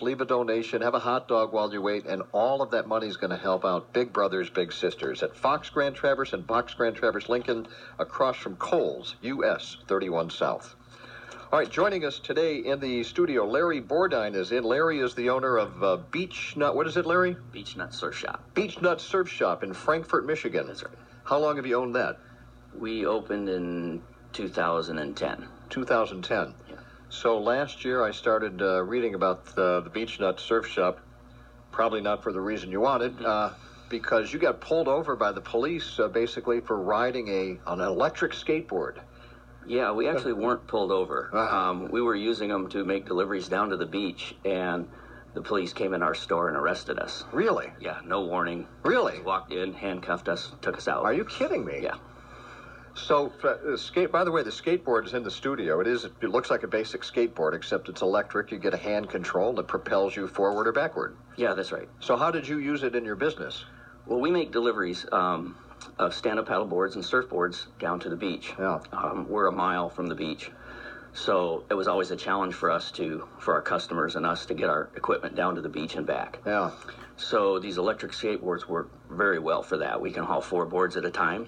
leave a donation, have a hot dog while you wait, and all of that money is going to help out Big Brothers Big Sisters at Fox Grand Traverse and Fox Grand Traverse Lincoln, across from Kohl's, US 31 South. All right, joining us today in the studio, Larry Bordine is in. Larry is the owner of Beach Nut. What is it, Larry? Beach Nut Surf Shop. Beach Nut Surf Shop in Frankfort, Michigan. That's right. How long have you owned that? We opened in 2010. 2010. Yeah. So last year I started reading about the Beach Nut Surf Shop, probably not for the reason you wanted, because you got pulled over by the police basically for riding an electric skateboard. Yeah, we actually weren't pulled over. We were using them to make deliveries down to the beach, and the police came in our store and arrested us. Really? Yeah, no warning. Really? Just walked in, handcuffed us, took us out. Are you kidding me? Yeah. So, by the way, the skateboard is in the studio. It looks like a basic skateboard, except it's electric. You get a hand control that propels you forward or backward. Yeah, that's right. So how did you use it in your business? Well, we make deliveries of stand-up paddle boards and surfboards down to the beach. Yeah. We're a mile from the beach. So it was always a challenge for our customers and us to get our equipment down to the beach and back. Yeah. So these electric skateboards work very well for that. We can haul 4 boards at a time.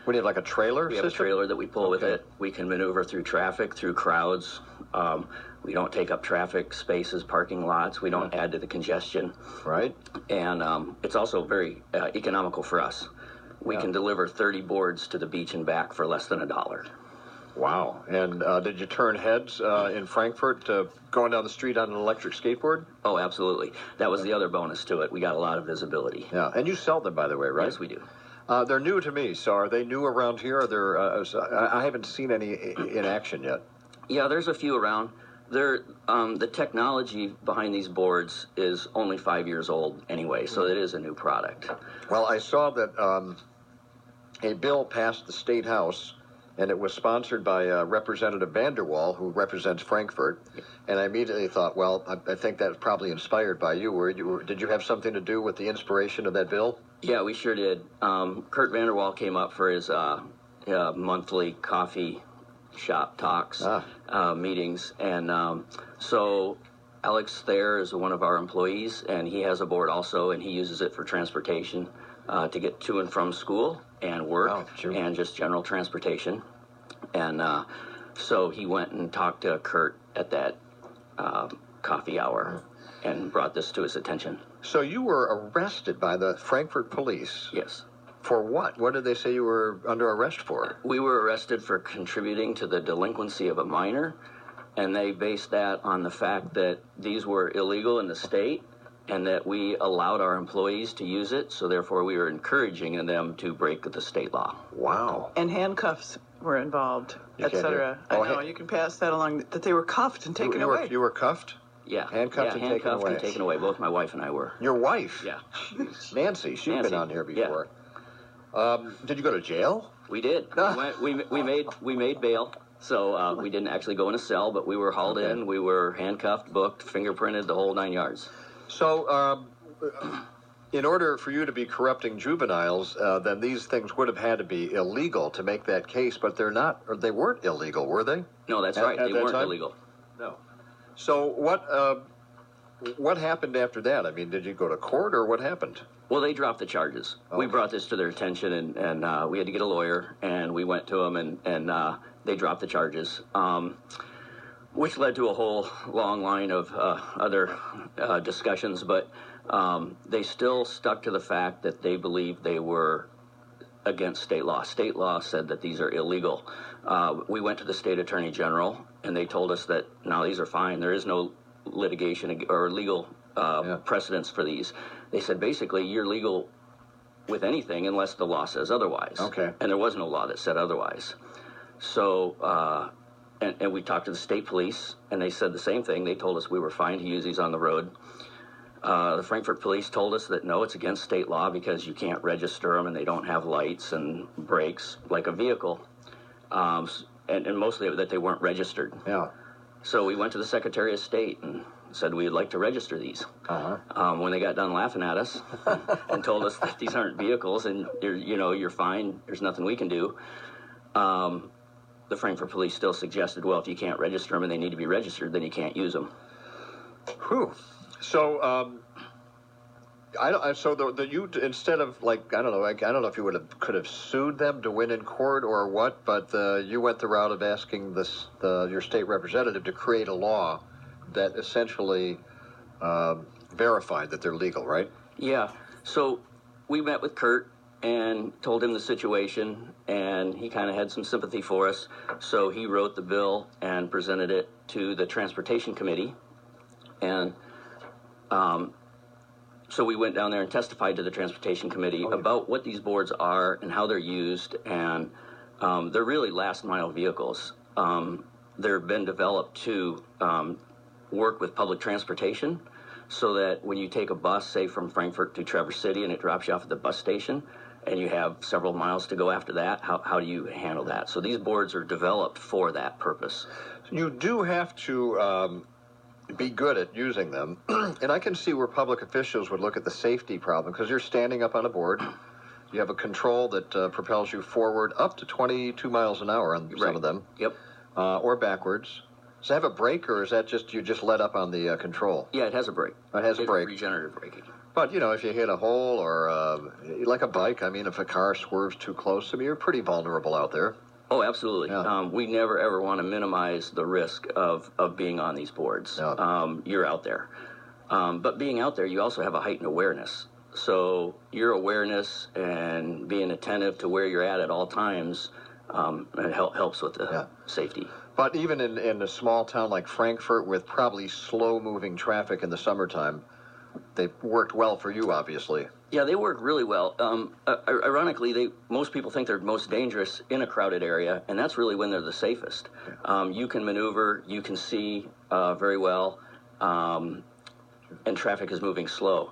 We need like a trailer We have system? a trailer that we pull with it. We can maneuver through traffic, through crowds. We don't take up traffic spaces, parking lots. We don't add to the congestion. Right. And it's also very economical for us. We can deliver 30 boards to the beach and back for less than $1. Wow. And did you turn heads in Frankfurt going down the street on an electric skateboard? Oh, absolutely. That was the other bonus to it. We got a lot of visibility. Yeah. And you sell them, by the way, right? Yes, we do. They're new to me, so are they new around here? I haven't seen any in action yet. Yeah, there's a few around. The technology behind these boards is only 5 years old anyway, so it is a new product. Well, I saw that a bill passed the State House, and it was sponsored by Representative Vanderwall, who represents Frankfort. And I immediately thought, well, I think that's probably inspired by you. Did you have something to do with the inspiration of that bill? Yeah, we sure did. Kurt Vanderwall came up for his monthly coffee shop talks, meetings. And so Alex Thayer is one of our employees, and he has a board also, and he uses it for transportation to get to and from school and work and just general transportation. And so he went and talked to Kurt at that coffee hour and brought this to his attention. So you were arrested by the Frankfort police? Yes. For what? What did they say you were under arrest for? We were arrested for contributing to the delinquency of a minor, and they based that on the fact that these were illegal in the state and that we allowed our employees to use it, so therefore we were encouraging them to break the state law. Wow. And handcuffs were involved, etc. Oh, I know, you can pass that along, that they were cuffed and taken away. You were cuffed? Yeah. Handcuffed and taken away. Both my wife and I were. Your wife? Yeah. Nancy, she's been on here before. Yeah. Did you go to jail? We did. We made bail. So we didn't actually go in a cell, but we were hauled in. We were handcuffed, booked, fingerprinted, the whole 9 yards. So, in order for you to be corrupting juveniles, then these things would have had to be illegal to make that case, but they're not, or they weren't illegal, were they? No, that's right. They weren't illegal. No. So what happened after that? I mean, did you go to court, or what happened? Well, they dropped the charges. Okay. We brought this to their attention, and we had to get a lawyer, and we went to them, and they dropped the charges. Which led to a whole long line of other discussions, but they still stuck to the fact that they believed they were against state law. State law said that these are illegal. We went to the state attorney general, and they told us that, no, these are fine. There is no litigation or legal precedence for these. They said, basically, you're legal with anything unless the law says otherwise. Okay. And there was no law that said otherwise. So... And we talked to the state police, and they said the same thing. They told us we were fine to use these on the road. The Frankfort police told us that, no, it's against state law because you can't register them, and they don't have lights and brakes like a vehicle. And mostly that they weren't registered. Yeah. So we went to the Secretary of State and said we'd like to register these. When they got done laughing at us and told us that these aren't vehicles and you're fine, there's nothing we can do. The Frankfort police still suggested, well, if you can't register them and they need to be registered, then you can't use them. Whew. So, so you instead of like I don't know, I don't know if you could have sued them to win in court or what, but you went the route of asking your state representative to create a law that essentially verified that they're legal, right? Yeah. So we met with Kurt and told him the situation, and he kind of had some sympathy for us. So he wrote the bill and presented it to the Transportation Committee, and so we went down there and testified to the Transportation Committee about what these boards are and how they're used, and they're really last mile vehicles. They've been developed to work with public transportation, so that when you take a bus, say from Frankfort to Traverse City, and it drops you off at the bus station, and you have several miles to go after that, how do you handle that? So these boards are developed for that purpose. You do have to be good at using them, and I can see where public officials would look at the safety problem, because you're standing up on a board, you have a control that propels you forward up to 22 miles an hour on some of them. Yep. Or backwards. Does it have a brake, or is that just you just let up on the control? Yeah, it has a brake. It has a brake. Regenerative braking. But, if you hit a hole or like a bike, I mean, if a car swerves too close to me, you're pretty vulnerable out there. Oh, absolutely. Yeah. We never, ever want to minimize the risk of being on these boards. Yeah. You're out there. But being out there, you also have a heightened awareness. So your awareness and being attentive to where you're at all times it helps with the safety. But even in a small town like Frankfort with probably slow-moving traffic in the summertime, they worked well for you, obviously. Yeah, they work really well. Ironically, most people think they're most dangerous in a crowded area, and that's really when they're the safest. You can maneuver, you can see very well, and traffic is moving slow.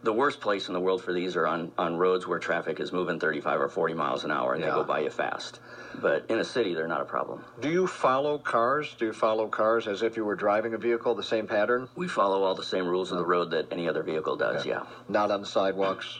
The worst place in the world for these are on roads where traffic is moving 35 or 40 miles an hour, and they go by you fast. But in a city, they're not a problem. Do you follow cars? Do you follow cars as if you were driving a vehicle, the same pattern? We follow all the same rules of the road that any other vehicle does, yeah. Not on the sidewalks?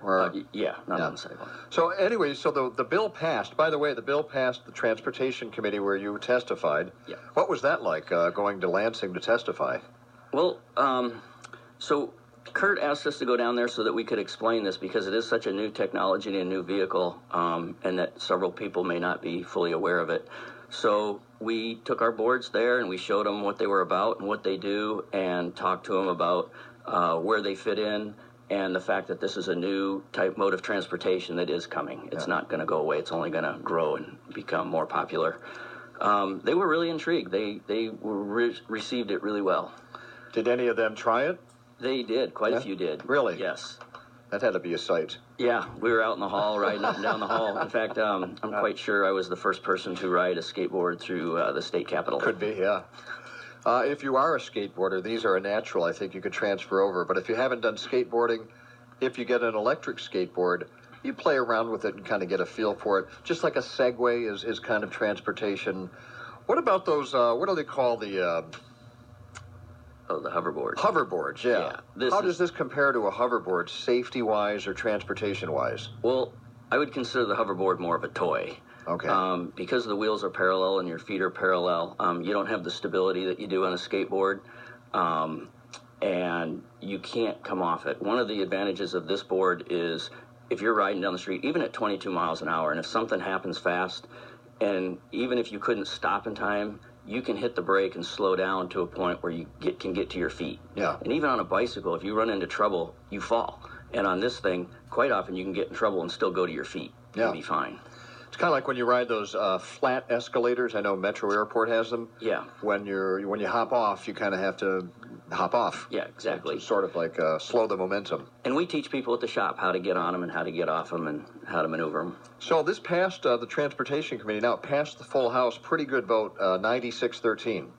Or not on the sidewalk. So anyway, so the bill passed. By the way, the bill passed the Transportation Committee where you testified. Yeah. What was that like, going to Lansing to testify? Well, so Kurt asked us to go down there so that we could explain this, because it is such a new technology and a new vehicle, and that several people may not be fully aware of it. So we took our boards there and we showed them what they were about and what they do, and talked to them about where they fit in, and the fact that this is a new type mode of transportation that is coming. It's not going to go away. It's only going to grow and become more popular. They were really intrigued. They received it really well. Did any of them try it? They did. Quite a few did. Really? Yes. That had to be a sight. Yeah, we were out in the hall, riding up and down the hall. In fact, I'm quite sure I was the first person to ride a skateboard through the state capitol. Could be, yeah. If you are a skateboarder, these are a natural. I think you could transfer over. But if you haven't done skateboarding, if you get an electric skateboard, you play around with it and kind of get a feel for it. Just like a Segway is kind of transportation. What about those, what do they call the... Oh, the hoverboards. Hoverboards, yeah. How does this compare to a hoverboard, safety-wise or transportation-wise? Well, I would consider the hoverboard more of a toy. Okay. Because the wheels are parallel and your feet are parallel, you don't have the stability that you do on a skateboard, and you can't come off it. One of the advantages of this board is if you're riding down the street, even at 22 miles an hour, and if something happens fast, and even if you couldn't stop in time, you can hit the brake and slow down to a point where you can get to your feet. Yeah. And even on a bicycle, if you run into trouble, you fall. And on this thing, quite often you can get in trouble and still go to your feet. You'll be fine. It's kind of like when you ride those flat escalators. I know Metro Airport has them. Yeah. When you hop off, you kind of have to hop off. Yeah, exactly. It's sort of like slow the momentum. And we teach people at the shop how to get on them and how to get off them and how to maneuver them. So this passed the Transportation Committee. Now, it passed the full House. Pretty good vote, 96-13.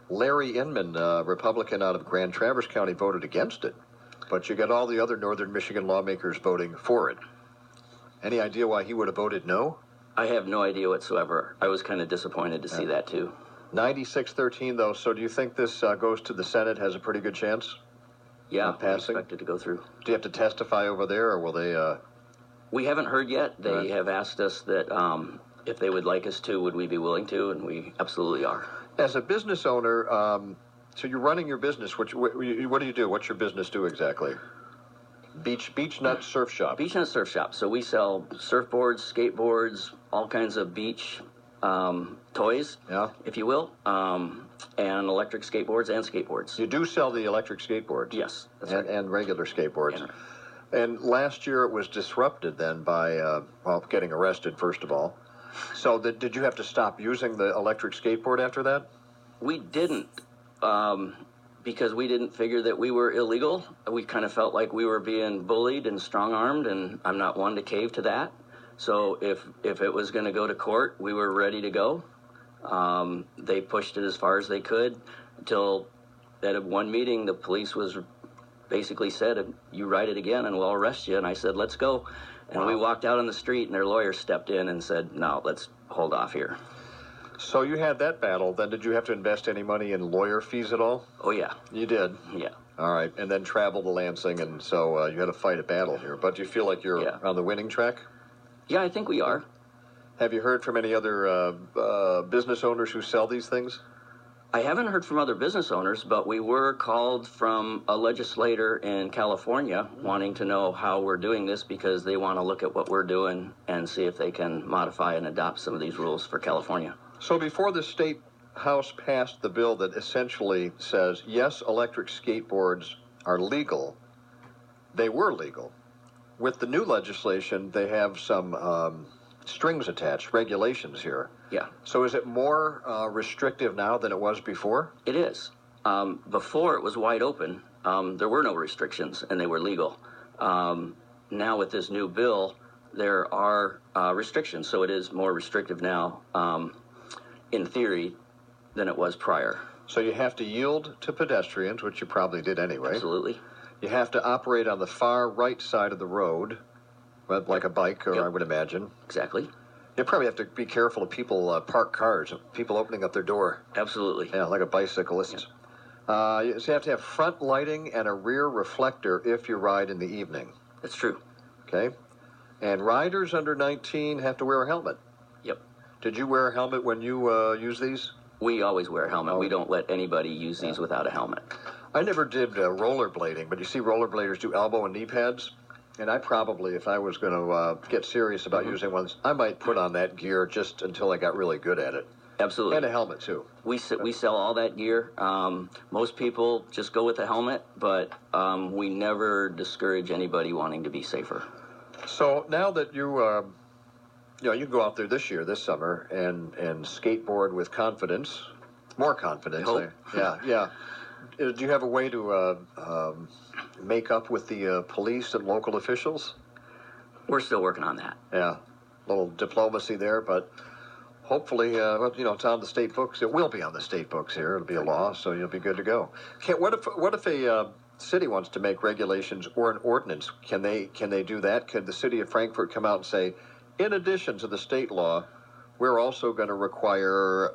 Larry Inman, Republican out of Grand Traverse County, voted against it. But you got all the other northern Michigan lawmakers voting for it. Any idea why he would have voted no? I have no idea whatsoever. I was kind of disappointed to see that, too. 96-13, though. So do you think this goes to the Senate, has a pretty good chance? Yeah, I passing? expect it to go through. Do you have to testify over there, or will they... We haven't heard yet. They have asked us that if they would like us to, would we be willing to, and we absolutely are. As a business owner, So you're running your business. What do you do? What's your business do exactly? Beach Nut Surf Shop. Beach Nut Surf Shop. So we sell surfboards, skateboards, all kinds of beach toys, if you will, and electric skateboards and skateboards. You do sell the electric skateboards? Yes, that's right. And regular skateboards. And last year it was disrupted then by, getting arrested, first of all. So did you have to stop using the electric skateboard after that? We didn't, because we didn't figure that we were illegal. We kind of felt like we were being bullied and strong-armed, and I'm not one to cave to that. So if it was going to go to court, we were ready to go. They pushed it as far as they could until at one meeting the police was basically said, you ride it again and we'll arrest you. And I said, let's go. And we walked out on the street and their lawyer stepped in and said, no, let's hold off here. So you had that battle. Then did you have to invest any money in lawyer fees at all? Oh, yeah. You did? Yeah. All right. And then travel to Lansing. And so you had to fight a battle here. But do you feel like you're on the winning track? Yeah, I think we are. Have you heard from any other business owners who sell these things? I haven't heard from other business owners, but we were called from a legislator in California wanting to know how we're doing this because they want to look at what we're doing and see if they can modify and adopt some of these rules for California. So before the state house passed the bill that essentially says, yes, electric skateboards are legal, they were legal. With the new legislation, they have some strings attached, regulations here. Yeah. So is it more restrictive now than it was before? It is. Before it was wide open. There were no restrictions and they were legal. Now with this new bill, there are restrictions. So it is more restrictive now, in theory, than it was prior. So you have to yield to pedestrians, which you probably did anyway. Absolutely. You have to operate on the far right side of the road, like a bike, or I would imagine. Exactly. You probably have to be careful of people park cars, people opening up their door. Absolutely. Yeah, like a bicyclist. Yeah. So you have to have front lighting and a rear reflector if you ride in the evening. That's true. Okay. And riders under 19 have to wear a helmet. Yep. Did you wear a helmet when you use these? We always wear a helmet. We don't let anybody use these without a helmet. I never did rollerblading, but you see rollerbladers do elbow and knee pads. And I probably, if I was going to get serious about using ones, I might put on that gear just until I got really good at it. Absolutely. And a helmet, too. We sell all that gear. Most people just go with a helmet, but we never discourage anybody wanting to be safer. So now that you can go out there this summer, and skateboard with confidence, more confidence. Yeah. Do you have a way to make up with the police and local officials? We're still working on that. Yeah, a little diplomacy there, but hopefully, it's on the state books. It will be on the state books here. It'll be a law, so you'll be good to go. What if a city wants to make regulations or an ordinance? Can they do that? Could the city of Frankfort come out and say, in addition to the state law, we're also going to require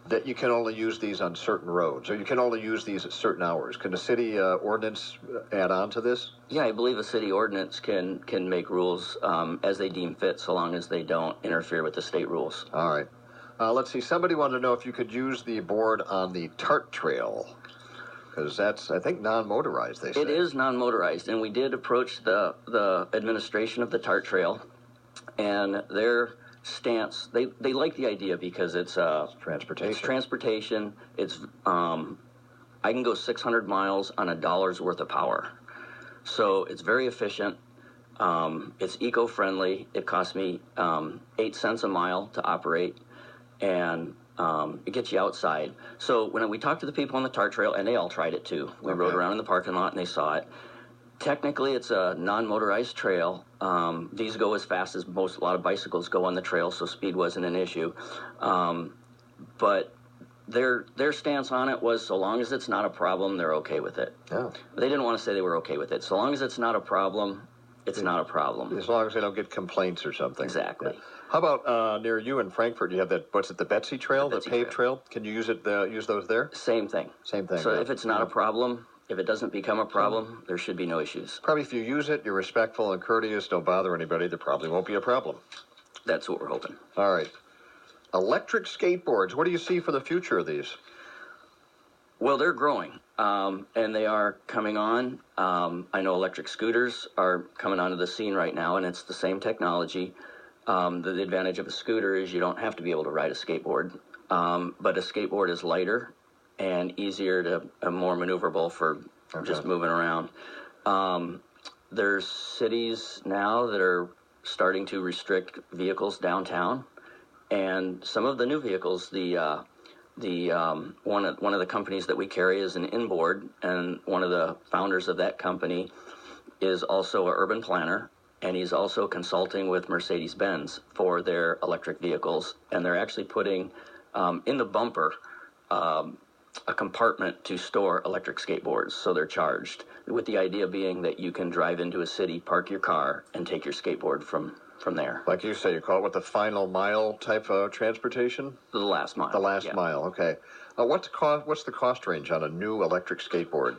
that you can only use these on certain roads, or you can only use these at certain hours? Can the city ordinance add on to this? Yeah, I believe a city ordinance can make rules as they deem fit, so long as they don't interfere with the state rules. All right. Let's see. Somebody wanted to know if you could use the board on the TART trail, because that's, I think, non-motorized, they say. It is non-motorized, and we did approach the administration of the TART trail, and their stance, they like the idea because it's transportation. It's transportation. It's I can go 600 miles on $1 worth of power, so it's very efficient. It's eco-friendly. It costs me 8 cents a mile to operate, and it gets you outside. So when we talked to the people on the TART trail, and they all tried it too. We rode around in the parking lot and they saw it. Technically, it's a non-motorized trail. These go as fast as a lot of bicycles go on the trail, so speed wasn't an issue. But their stance on it was, so long as it's not a problem, they're okay with it. Yeah. They didn't want to say they were okay with it. So long as it's not a problem, it's not a problem. As long as they don't get complaints or something. Exactly. Yeah. How about near you in Frankfort? You have that, what's it, the Betsy Trail, the paved trail? Can you use those there? Same thing. Same thing. So if it's not a problem, if it doesn't become a problem, there should be no issues. Probably if you use it, you're respectful and courteous, don't bother anybody, there probably won't be a problem. That's what we're hoping. All right. Electric skateboards, what do you see for the future of these? Well, they're growing, and they are coming on. I know electric scooters are coming onto the scene right now, and it's the same technology. The advantage of a scooter is you don't have to be able to ride a skateboard, but a skateboard is lighter and easier to more maneuverable for just moving around. There's cities now that are starting to restrict vehicles downtown, and some of the new vehicles, one of the companies that we carry is an inboard, and one of the founders of that company is also an urban planner, and he's also consulting with Mercedes-Benz for their electric vehicles, and they're actually putting in the bumper a compartment to store electric skateboards, so they're charged, with the idea being that you can drive into a city, park your car, and take your skateboard from there. Like you say, you call it what, the final mile type of transportation? The last mile. The last mile, okay. What's the cost range on a new electric skateboard?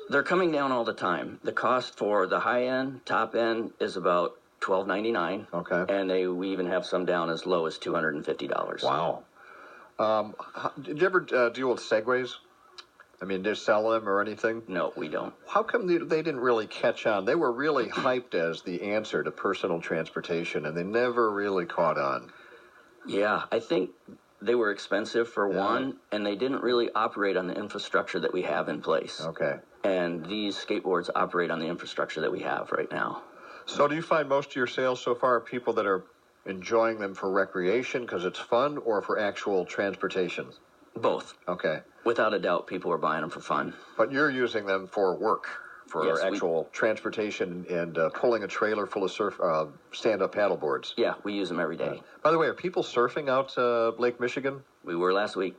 They're coming down all the time. The cost for the high end, top end, is about $12.99. Okay. And we even have some down as low as $250. Wow. Did you ever deal with Segways? I mean, did you sell them or anything? No, we don't. How come they didn't really catch on? They were really hyped as the answer to personal transportation, and they never really caught on. Yeah, I think they were expensive for one, and they didn't really operate on the infrastructure that we have in place. Okay. And these skateboards operate on the infrastructure that we have right now. So do you find most of your sales so far are people that are enjoying them for recreation because it's fun, or for actual transportation? Both. Okay. Without a doubt, people are buying them for fun. But you're using them for work, for Yes, actual transportation and pulling a trailer full of stand-up paddle boards. Yeah, we use them every day. By the way, are people surfing out Lake Michigan? We were last week.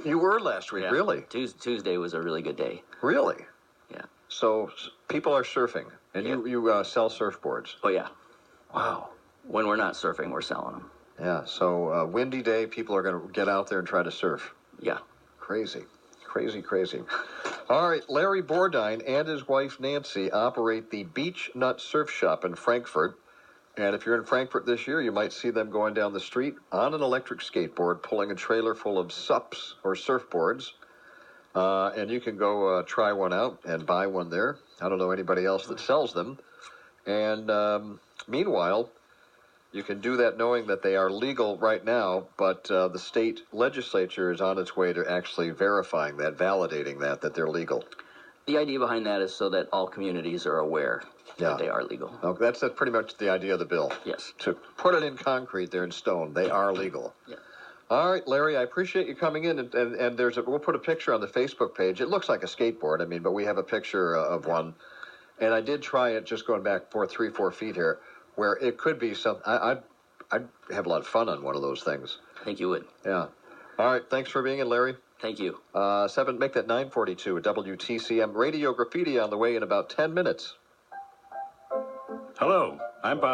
You were last week, Yeah. really? Tuesday was a really good day. Really? Yeah. So people are surfing, and you sell surfboards. Oh, yeah. Wow. When we're not surfing, we're selling them. Yeah, so windy day, people are going to get out there and try to surf. Yeah. Crazy. All right, Larry Bordine and his wife Nancy operate the Beach Nut Surf Shop in Frankfurt. And if you're in Frankfurt this year, you might see them going down the street on an electric skateboard, pulling a trailer full of SUPs or surfboards. And you can go try one out and buy one there. I don't know anybody else that sells them. And meanwhile, you can do that knowing that they are legal right now, but the state legislature is on its way to actually verifying that, validating that they're legal. The idea behind that is so that all communities are aware that they are legal. Okay, that's pretty much the idea of the bill. Yes. To put it in concrete, they're in stone. They are legal. Yeah. All right, Larry, I appreciate you coming in, and we'll put a picture on the Facebook page. It looks like a skateboard, but we have a picture of one. And I did try it, just going back 3-4 feet here, where it could be something. I'd have a lot of fun on one of those things. I think you would. Yeah. All right, thanks for being in, Larry. Thank you. Make that 9:42 at WTCM. Radio Graffiti on the way in about 10 minutes. Hello, I'm Bob